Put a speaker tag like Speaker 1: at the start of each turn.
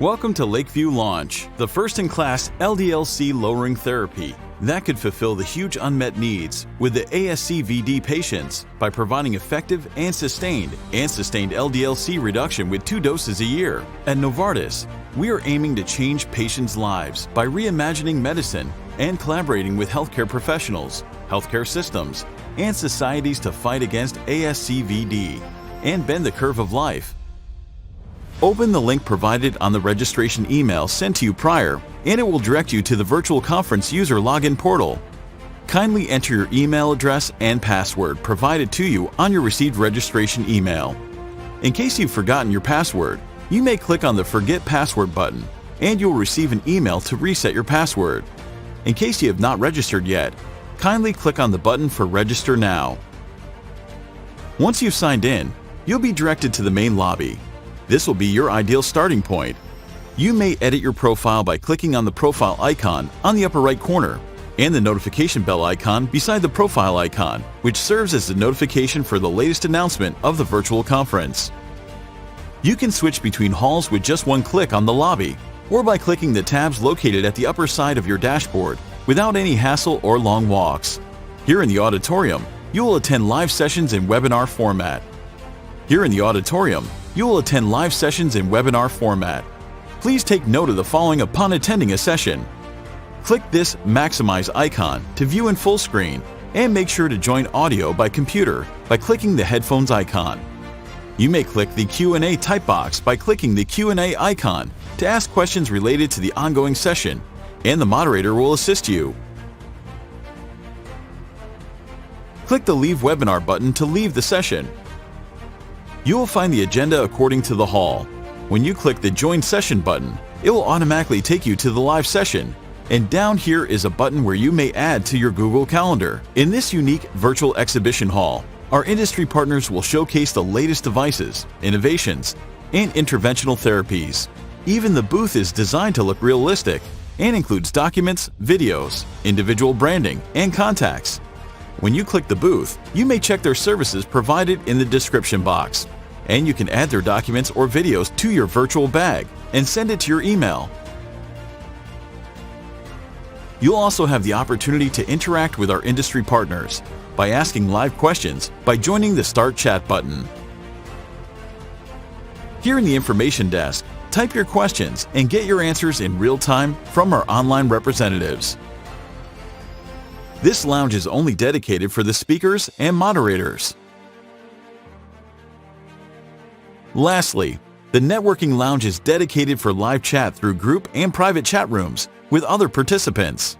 Speaker 1: Welcome to Leqvio Launch, the first-in-class LDL-C lowering therapy that could fulfill the huge unmet needs with the ASCVD patients by providing effective and sustained LDL-C reduction with 2 doses a year. At Novartis, we are aiming to change patients' lives by reimagining medicine and collaborating with healthcare professionals, healthcare systems, and societies to fight against ASCVD and bend the curve of life. Open the link provided on the registration email sent to you prior, and it will direct you to the virtual conference user login portal. Kindly enter your email address and password provided to you on your received registration email. In case you've forgotten your password, you may click on the Forget Password button, and you'll receive an email to reset your password. In case you have not registered yet, kindly click on the button for Register Now. Once you've signed in, you'll be directed to the main lobby. This will be your ideal starting point. You may edit your profile by clicking on the profile icon on the upper right corner and the notification bell icon beside the profile icon, which serves as the notification for the latest announcement of the virtual conference. You can switch between halls with just one click on the lobby or by clicking the tabs located at the upper side of your dashboard without any hassle or long walks. Here in the auditorium, you will attend live sessions in webinar format. Please take note of the following upon attending a session. Click this Maximize icon to view in full screen, and make sure to join audio by computer by clicking the headphones icon. You may click the Q&A type box by clicking the Q&A icon to ask questions related to the ongoing session, and the moderator will assist you. Click the Leave Webinar button to leave the session. You will find the agenda according to the hall. When you click the Join Session button, it will automatically take you to the live session, and down here is a button where you may add to your Google Calendar. In this unique virtual exhibition hall, our industry partners will showcase the latest devices, innovations, and interventional therapies. Even the booth is designed to look realistic and includes documents, videos, individual branding, and contacts. When you click the booth, you may check their services provided in the description box, and you can add their documents or videos to your virtual bag and send it to your email. You'll also have the opportunity to interact with our industry partners by asking live questions by joining the Start Chat button. Here in the information desk, type your questions and get your answers in real time from our online representatives. This lounge is only dedicated for the speakers and moderators. Lastly, the networking lounge is dedicated for live chat through group and private chat rooms with other participants.